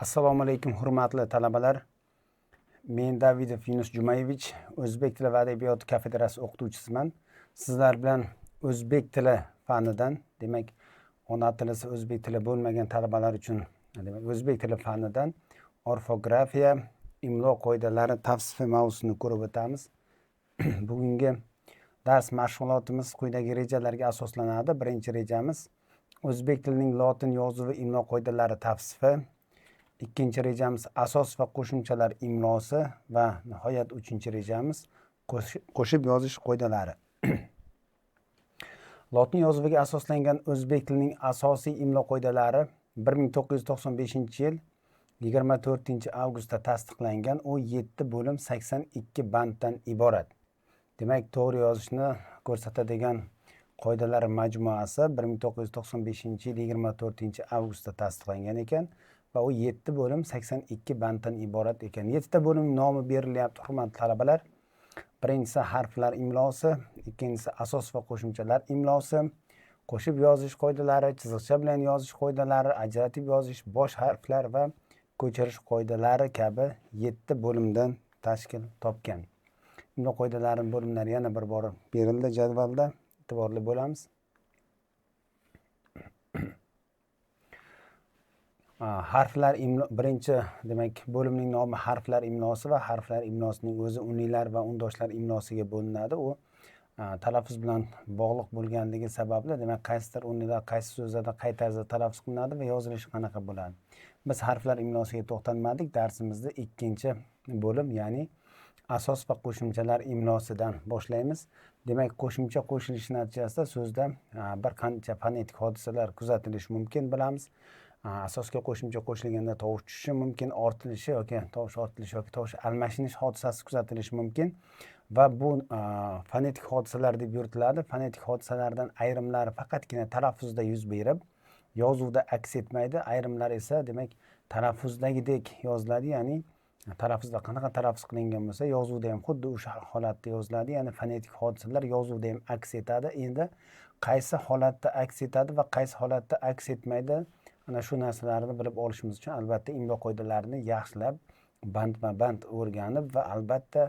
Assalomu alaykum hurmatli talabalar. Men Davidov Yunus Jumayevich, O'zbek tili va adabiyoti kafedrasi o'qituvchisiman. Sizlar bilan o'zbek tili fanidan, demak, ona tilisi o'zbek tili bo'lmagan talabalar uchun, demak, o'zbek tili fanidan orfografiya, imlo qoidalari tavsifi mavzusini ko'rib o'tamiz. Bugungi dars mashg'ulotimiz quyidagi rejalarga asoslanadi. Birinchi rejamiz o'zbek tilining lotin yozuvi imlo qoidalari tavsifi. Ikkinchi rejamiz asos va qo'shimchalar imlosi va nihoyat uchinchi rejamiz qo'shib yozish qoidalari. Lotin yozuviga asoslangan o'zbek tilining asosiy imlo qoidalari 1995-yil 24-avgustda tasdiqlangan. U 7 bo'lim 82 banddan iborat. Demak, to'g'ri yozishni ko'rsatadigan qoidalar majmuasi 1995-yil 24-avgustda tasdiqlangan ekan. Va u 7 bo'lim 82 banddan iborat ekan. 7 ta bo'limning nomi berilyapti, hurmatli talabalar. Birinchisi harflar imlosi, ikkinchisi asos va qo'shimchalar imlosi, qo'shib yozish qoidalari, chiziqcha bilan yozish qoidalari, ajratib yozish, bosh harflar va ko'chirish qoidalari kabi 7 bo'limdan tashkil topgan. Imlo qoidalarining bo'limlari yana bir bor berildi jadvalda, e'tiborli bo'lamiz. Harflar imlo, birinchi demak bo'limning nomi harflar imlosi va harflar imlosining o'zi unlilar va undoshlar imlosiga bo'linadi. U talaffuz bilan bog'liq bo'lganligi sababli, demak, qaysidir unlilar qaysi so'zlarda qay tarzda talaffuz qilinadi va yozilishi qanaqa bo'ladi. Biz harflar imlosiga to'xtalmadik. Darsimizda ikkinchi bo'lim, ya'ni asos va qo'shimchalar imlosidan boshlaymiz. Demak, qo'shimcha qo'shilishi natijasida so'zda bir qancha fonetik hodisalar kuzatilishi mumkin, bilamiz. Asosga qo'shimcha qo'shilganda tovush tushishi mumkin, ortilishi yoki tovush ortilishi yoki tovush almashinish hodisasi kuzatilishi mumkin va bu fonetik hodisalar deb yuritiladi. Fonetik hodisalardan ayrimlari faqatgina talaffuzda yuz berib, yozuvda aks etmaydi. Ayrimlari esa, demak, talaffuzdagidek yoziladi, ya'ni talaffuzda qanaqa talaffuz qilingan bo'lsa, yozuvda ham xuddi o'sha holatda yoziladi. Ya'ni fonetik hodisalar yozuvda ham aks etadi. Endi qaysi holatda aks etadi va qaysi holatda aks etmaydi, ana shu narsalarni bilib olishimiz uchun albatta imlo qoidalarini yaxshilab bandma-band o'rganib va albatta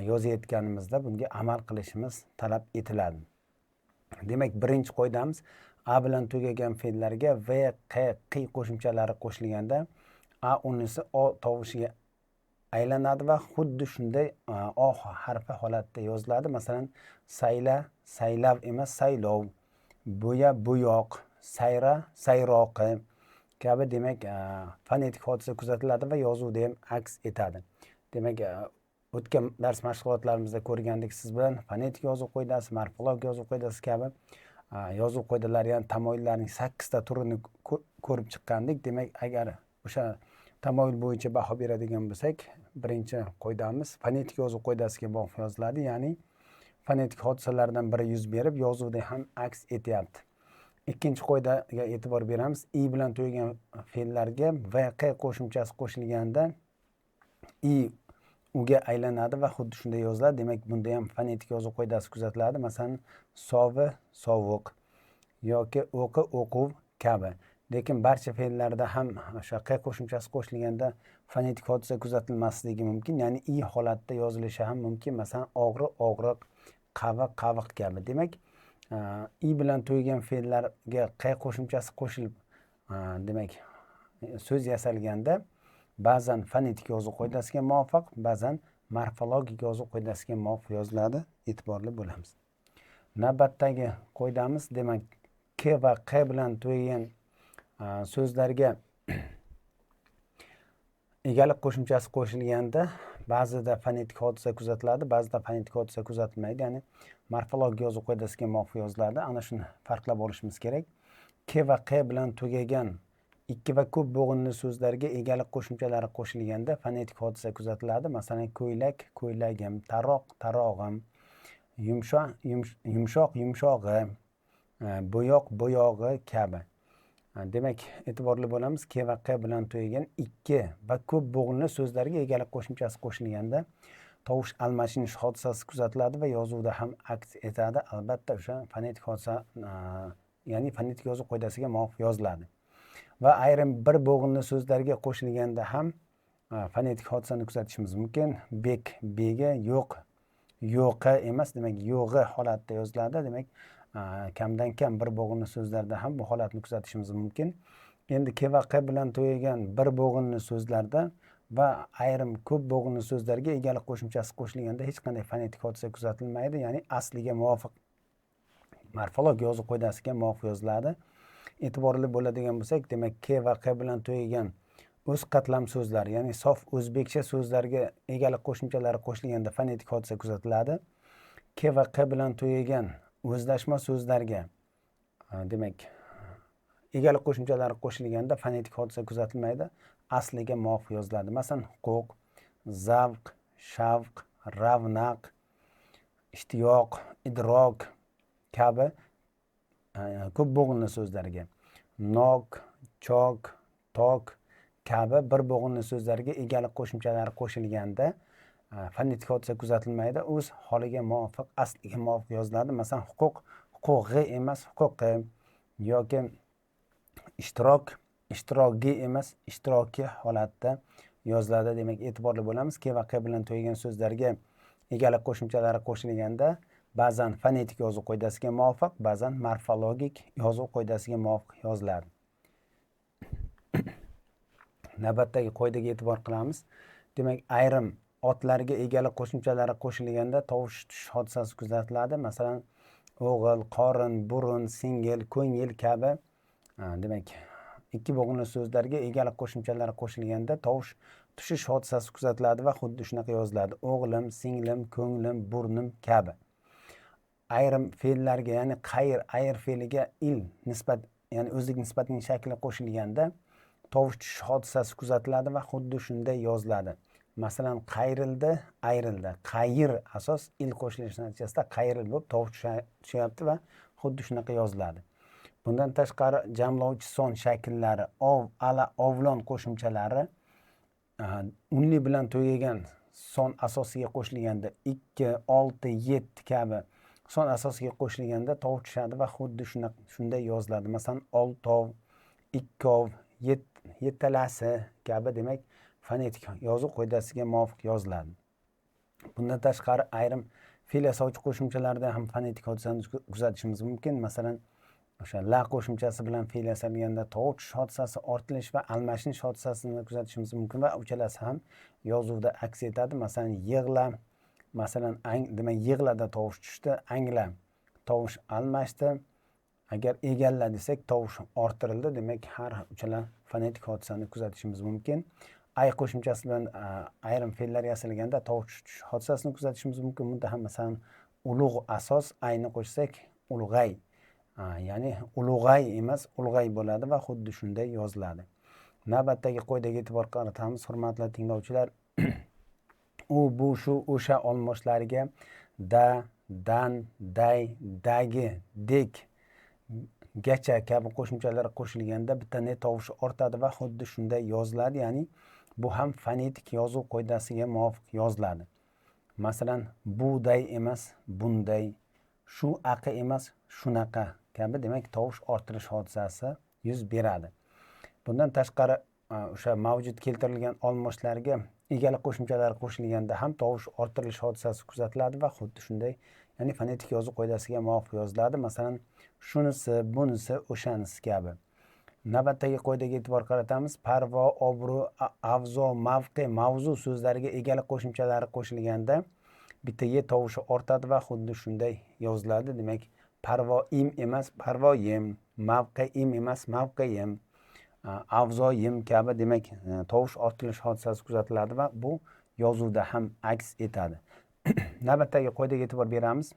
yozayotganimizda bunga amal qilishimiz talab etiladi. Demak, birinchi qoidamiz a bilan tugagan fe'llarga v, q, q qo'shimchalari qo'shilganda a unlisi o tovushiga aylanadi va xuddi shunday o harfi holatda yoziladi. Masalan, sayla, saylav emas, saylov, bo'ya, bo'yoq, sayra, sayroqi kabi, demak, fonetik hodisa kuzatiladi va yozuvda ham aks etadi. Demak, o'tgan dars mashg'ulotlarimizda ko'rgandik siz bilan fonetik yozuv qoidasi, morfologik yozuv qoidasi kabi yozuv qoidalari, ya'ni tamoyillarning 8 ta turini ko'rib chiqqandik. Demak, agar o'sha tamoyil bo'yicha baho beradigan bo'lsak, birinchi qoidamiz fonetik yozuv qoidasiga muvofiq yoziladi, ya'ni fonetik hodisalardan biri yuz berib, yozuvda ham aks etyapti. Ikkinchi qoidaga e'tibor beramiz. I bilan tugagan fe'llarga v, q qo'shimchasi qo'shilganda i uga aylanadi va xuddi shunday yoziladi. Demak, bunda ham fonetik yozuv qoidasi kuzatiladi. Masalan, sovi, sovuq yoki o'qi, o'quv kabi. Lekin barcha fe'llarda ham o'sha q qo'shimchasi qo'shilganda fonetik hodisa kuzatilmasligi mumkin. Ya'ni i holatda yozilishi ham mumkin. Masalan, og'ri, og'riq, qaviq, qaviq kabi. Demak, i bilan tugagan fe'llarga q qo'shimchasi qo'shilib, demak, so'z yasalganda ba'zan fonetik yozuv qoidasiga muvofiq, ba'zan morfologik yozuv qoidasiga muvofiq yoziladi. E'tiborli bo'lamiz. Navbatdagi qoidamiz, demak, k va q bilan tugagan so'zlarga egalik qo'shimchasi qo'shilganda ba'zida fonetik hodisa kuzatiladi, ba'zida fonetik hodisa kuzatilmaydi. Ya'ni morfologik yozuv qoidasiga muvofiq yoziladi. Ana shuni farqlab olishimiz kerak. K va q bilan tugagan ikki va ko'p bo'g'inli so'zlarga egalik qo'shimchalari qo'shilganda fonetik hodisa kuzatiladi. Masalan, ko'ylak, ko'ylagim, taroq, tarog'im, yumshoq, yumshog'i, bo'yoq, bo'yog'i kabi. Demak, e'tiborli bo'lamiz. K va q bilan tugagan ikki va ko'p bo'g'inli so'zlarga egalik qo'shimchasi qo'shilganda tovush almashinish hodisasi kuzatiladi va yozuvda ham aks etadi. Albatta o'sha fonetik hodisa, ya'ni fonetik yozuv qoidasiga muvofiq yoziladi. va ayrim bir bo'g'inli so'zlarga qo'shilganda ham fonetik hodisani kuzatishimiz mumkin. Bek bega, yo'q yo'qi emas, demak yo'g'i holatda yoziladi. Demak kamdan kam bir bo'g'inli so'zlarda ham bu holatni kuzatishimiz mumkin. Endi ke va q bilan tugagan bir bo'g'inli so'zlarda va ayrim ko'p bo'g'inli so'zlarga egalik qo'shimchasi qo'shilganda hech qanday fonetik hodisa kuzatilmaydi, ya'ni asliga muvofiq morfolog yozuv qoidasiga muvofiq yoziladi. E'tiborli bo'ladigan bo'lsak, demak ke va q bilan tugagan o'z qatlam so'zlar, ya'ni sof o'zbekcha so'zlarga egalik qo'shimchalari qo'shilganda fonetik hodisa kuzatiladi. Ke va q bilan tugagan o'zlashma so'zlarga demak egalik qo'shimchalari qo'shilganda fonetik hodisa kuzatilmaydi, asliga muvofiq yoziladi. Masalan, huquq, zavq, shavq, ravnaq, ishtiyoq, idrok kabi ko'p bo'g'inli so'zlarga, nok, chok, tok kabi bir bo'g'inli so'zlarga egalik qo'shimchalari qo'shilganda fonetik hodisa kuzatilmaydi, o'z holiga muvofiq, asliga muvofiq yoziladi. Masalan, huquq huquqi emas, huquqi, yoki ishtirok ishtiroki emas, ishtiroki holatda yoziladi. Demak, e'tiborli bo'lamiz. Ke va q bilan tugagan so'zlarga egalik qo'shimchalari qo'shilganda ba'zan fonetik yozuv qoidasiga muvofiq, ba'zan morfologik yozuv qoidasiga muvofiq yoziladi. Navbatdagi qoidaga e'tibor qilamiz. Demak, ayrim otlarga egalik qo'shimchalari qo'shilganda tovush tushish hodisasi kuzatiladi. Masalan, o'g'il, qorin, burun, singil, ko'ngil kabi demak ikki bo'g'inli so'zlarga egalik qo'shimchalari qo'shilganda tovush tushish hodisasi kuzatiladi va xuddi shunaqa yoziladi. O'g'lim, singlim, ko'nglim, burnim kabi. Ayrim fe'llarga, ya'ni ayr fe'liga il nisbat, ya'ni o'zlik nisbatining shakli qo'shilganda tovush tushish hodisasi kuzatiladi va xuddi shunday yoziladi. Masalan, qayrildi, ayrildi. Qayir asos il qo'shilishi natijasida qayrildi bo'lib tovush tushyapti va xuddi shunaqa yoziladi. Bundan tashqari jamlovchi son shakllari, ov, ala, ovlon qo'shimchalari unli bilan tugagan son asosiga qo'shilganda 2, 6, 7 kabi son asosiga qo'shilganda tovush tushadi va xuddi shunday yoziladi. Masalan, oltov, ikkov, yettalasi kabi demak fonetik yozuv qoidasiga muvofiq yoziladi. Bundan tashqari ayrim fe'l yasovchi qo'shimchalarda ham fonetik hodisani kuzatishimiz mumkin. Masalan, o'sha la qo'shimchasi bilan fe'l yasalganda tovush tushish hodisasi, ortilish va almashinish hodisasini kuzatishimiz mumkin va uchalasi ham yozuvda aks etadi. Masalan, yig'la, masalan, demak yig'lada tovush tushdi, angla tovush almashdi. Agar egalla desak tovush orttirildi. Demak, har uchala fonetik hodisani kuzatishimiz mumkin. Ay qo'shimchasi bilan ayrim fe'llar yasalganda tovush tushish hodisasini kuzatishimiz mumkin. Bunda ham masalan ulug' asos ayni qo'shsak ulg'ay, ya'ni ulug'ay emas, ulg'ay bo'ladi va xuddi shunday yoziladi. Navbatdagi qoidaga e'tibor qaratamiz, hurmatli tinglovchilar. U, bu, shu, o'sha olmoshlariga da, dan, day, dagi, dek, gacha kabi qo'shimchalar qo'shilganda bitta ne tovushi ortadi va xuddi shunday yoziladi, ya'ni bu ham fonetik yozuv qoidasiga muvofiq yoziladi. Masalan, buday emas, bunday, shu aqa emas, shunaqa kabi demak tovush orttirish hodisasi yuz beradi. Bundan tashqari o'sha mavjud keltirilgan olmoslarga egalik qo'shimchalar qo'shilganda ham tovush orttirish hodisasi kuzatiladi va xuddi shunday, ya'ni fonetik yozuv qoidasiga muvofiq yoziladi. Masalan, shunisi, bunisi, o'shanisi kabi. Navbatdagi qoidaga e'tibor qaratamiz. Parvo, obro', avzo, mavqe, mavzu so'zlariga egalik qo'shimchalari qo'shilganda bitta ye tovushi ortadi va xuddi shunday yoziladi. Demak, parvoim emas, parvoyim, mavqeim emas, mavqeim, avzoyim kabi demak tovush ortilish hodisasi kuzatiladi va bu yozuvda ham aks etadi. Navbatdagi qoidaga e'tibor beramiz.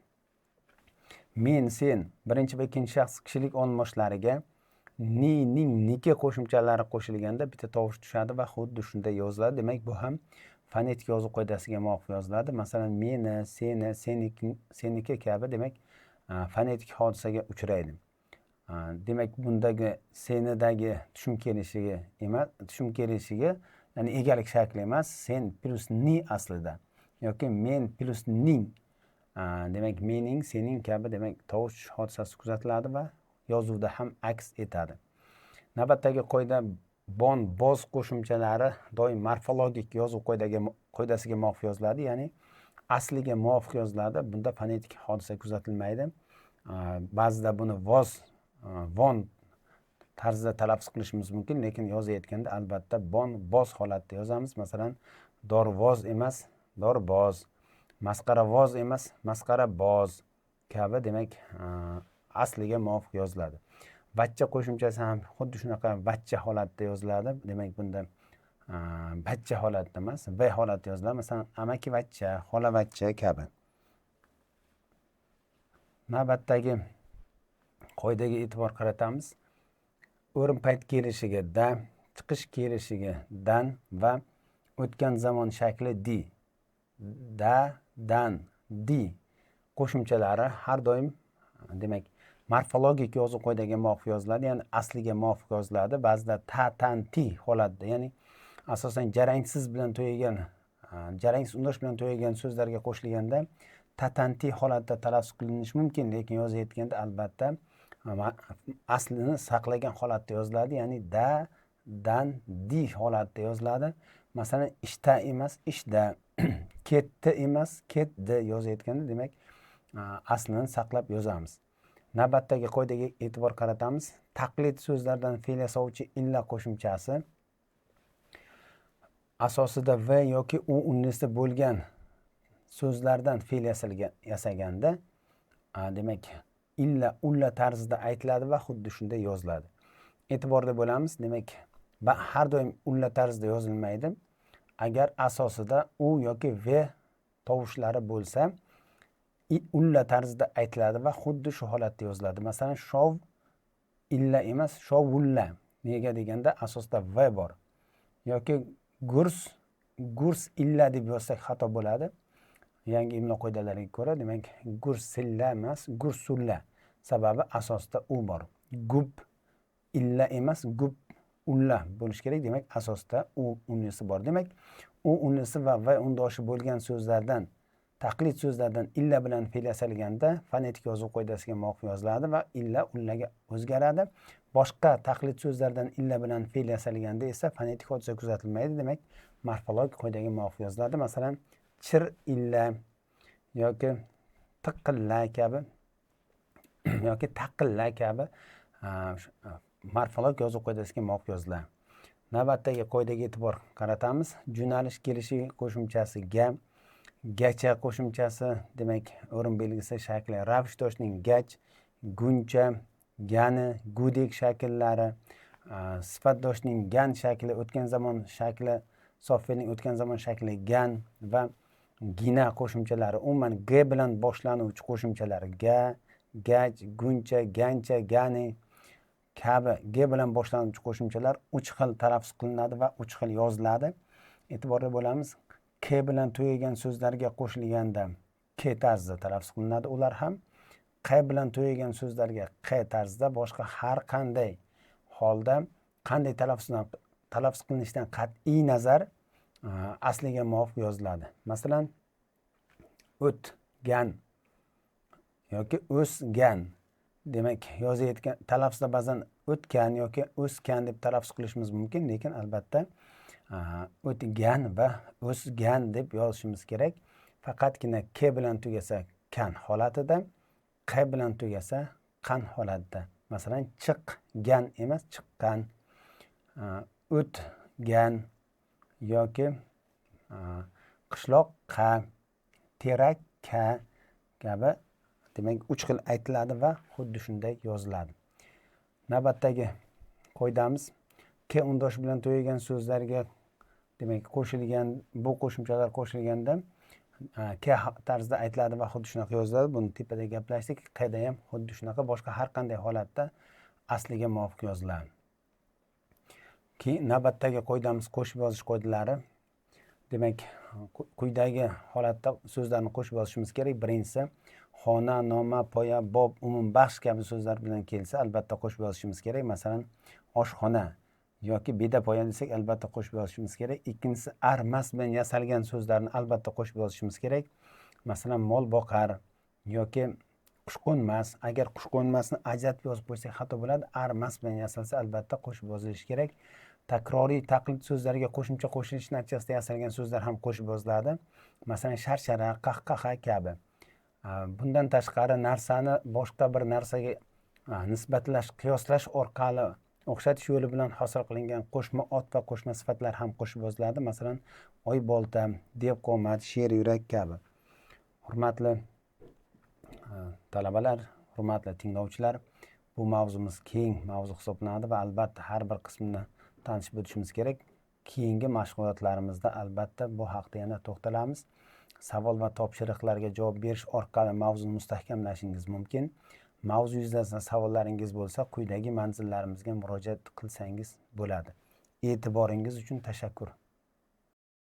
Men, sen birinchi va ikkinchi shaxs kishilik olmoshlariga ni, ning, niki qo'shimchalari qo'shilganda bitta tovush tushadi va xuddi shunday yoziladi. Demak, bu ham fonetik yozuv qoidasiga muvofiq yoziladi. Masalan, meni, seni, seniki kabi demak fonetik hodisaga uchraydi. Demak, bundagi senidagi tushum kelishiga emas, tushum kelishiga, ya'ni egalik shakli emas, sen plus ni aslida yoki men plus ning, demak mening, sening kabi demak tovush hodisasi kuzatiladi va yozuvda ham aks etadi. Navbatdagi qoida bon, boz qo'shimchalari doim morfologik yozuv qoidasiga muvofiq yoziladi, ya'ni asliga muvofiq yoziladi. Bunda fonetik hodisa kuzatilmaydi. Ba'zida buni von tarzida talaffuz qilishimiz mumkin, lekin yozayotganda albatta bon, boz holatda yozamiz. Masalan, dorvoz emas, dorboz, masqaravoz emas, masqaraboz kabi, demak, asliga muvofiq yoziladi. Vachcha qo'shimchasi ham xuddi shunaqa vachcha holatda yoziladi. Demak, bunda vachcha holatda emas, v holatda yoziladi. Masalan, amakivachcha, xolavachcha kabi. Navbatdagi qoidaga e'tibor qaratamiz. O'rin payt kelishiga da, chiqish kelishiga dan va o'tgan zamon shakli di, da, dan, di qo'shimchalari har doim demak morfologik yozuv qoidaga muvofiq yoziladi, ya'ni asliga muvofiq yoziladi. Ba'zida ta, tan, ti holatda, ya'ni asosan jarangsiz undosh bilan tugagan so'zlarga qo'shilganda tatanti holatda talaffuz qilinishi mumkin, lekin yozayotganda albatta aslini saqlagan holatda yoziladi, ya'ni da, dan, di holatda yoziladi. Masalan, ishda emas, ishda, ketdi emas, ketdi yozayotganda, demak, aslini saqlab yozamiz. Navbatdagi qoidaga e'tibor qaratamiz. Taqlid so'zlardan fe'l yasovchi illa qo'shimchasi asosida v yoki u unnisi bo'lgan so'zlardan fe'l yasaganda, demak, illa, ulla tarzida aytiladi va xuddi shunday yoziladi. E'tiborda bo'lamiz. Demak, har doim ulla tarzida yozilmaydi. Agar asosida u yoki v tovushlari bo'lsa, ulla tarzida aytiladi va xuddi shu holatda yoziladi. Masalan, shov illa emas, shovulla. Nega deganda asosida v bor. Yoki gurs illa deb yozsak xato bo'ladi. Yangi imlo qoidalariga ko'ra, demak, gursilla emas, gursulla. Sababi asosida u bor. Gub illa emas, gub ulla bo'lish kerak. Demak, asosida u unnisi bor. Demak, u unnisi va v undoshi bo'lgan so'zlardan, taqlid so'zlardan illa bilan fe'l yasalganda fonetik yozuv qoidasiga muvofiq yoziladi va illa ullaga o'zgaradi. Boshqa taqlid so'zlardan illa bilan fe'l yasalganda esa fonetik hodisa kuzatilmaydi. Demak, morfologik qoidaga muvofiq yoziladi. Masalan, chir illa yoki tiqilla kabi yoki taqilla kabi morfologik yozuv qoidasiga muvofiq yoziladi. Navbatdagi qoidaga e'tibor qaratamiz. Jo'nalish kelishi qo'shimchasi ga, gacha qo'shimchasi, demak, o'rin belgisi shakli ravishdoshning gach, guncha, gani, gudek shakllari, sifatdoshning gan shakli, o'tgan zamon shakli, sof fe'lning o'tgan zamon shakli gan va gina qo'shimchalari, umuman g bilan boshlanuvchi qo'shimchalari ga, gach, guncha, gancha, gani kabi g bilan boshlanuvchi qo'shimchalar 3 xil talaffuz qilinadi va 3 xil yoziladi. E'tiborda bo'lamiz. K bilan tugagan so'zlarga qo'shilganda k tarzida talaffuz qilinadi. Ular ham q bilan tugagan so'zlarga q tarzida, boshqa har qanday holda qanday talaffuz qilinishidan qat'iy nazar asliga muvofiq yoziladi. Masalan, o'tgan yoki o'sgan, demak, yozayotgan talaffuzda ba'zan o'tgan yoki o'sgan deb talaffuz qilishimiz mumkin, lekin albatta o'tgan va o'sgan deb yozishimiz kerak. Faqatgina k bilan tugasa kan holatida, q bilan tugasa qan holatida. Masalan, chiqqan emas, chiqqan, o'tgan yoki qishloqqa, terakka kabi, demak, 3 xil aytiladi va xuddi shunday yoziladi. Navbatdagi qoidamiz, k undoshi bilan tugagan so'zlarga, demak, bu qo'shimchalar qo'shilganda k tarzida aytiladi va xuddi shunaqa yoziladi. Buni tepada gaplashdik. Qda ham xuddi shunaqa, boshqa har qanday holatda asliga muvofiq yoziladi. Navbatdagi qoidamiz qo'shib yozish qoidalari. Demak, quyidagi holatda so'zlarni qo'shib yozishimiz kerak. Birinchisi, xona, noma, poya, bob, umumbaxsh kabi so'zlar bilan kelsa, albatta qo'shib yozishimiz kerak. Masalan, oshxona yoki bedapoya desak, albatta qo'shib yozishimiz kerak. Ikkinchisi, armas bilan yasalgan so'zlarni albatta qo'shib yozishimiz kerak. Masalan, mol boqar yoki qushqo'nmas. Agar qushqo'nmasni ajratib yozib qo'ysak xato bo'ladi. Armas bilan yasalsa albatta qo'shib yozilishi kerak. Takroriy taqlid so'zlariga qo'shimcha qo'shilish natijasida yasalgan so'zlar ham qo'shib yoziladi. Masalan, sharshara, qahqaha kabi. Bundan tashqari narsani boshqa bir narsaga nisbatlash, qiyoslash orqali o'xshatish yo'li bilan hosil qilingan qo'shma ot va qo'shma sifatlar ham qo'shib yoziladi. Masalan, oy bolta, dev qomat, sher yurak kabi. Hurmatli talabalar, hurmatli tinglovchilar, bu mavzumiz keng mavzu hisoblanadi va albatta har bir qismini tanishib o'tishimiz kerak. Keyingi mashg'ulotlarimizda albatta bu haqda yana to'xtalamiz. Savol va topshiriqlarga javob berish orqali mavzuni mustahkamlashingiz mumkin. Mavzu yuzasidan savollaringiz bo'lsa, quyidagi manzillarimizga murojaat qilsangiz bo'ladi. E'tiboringiz uchun tashakkur.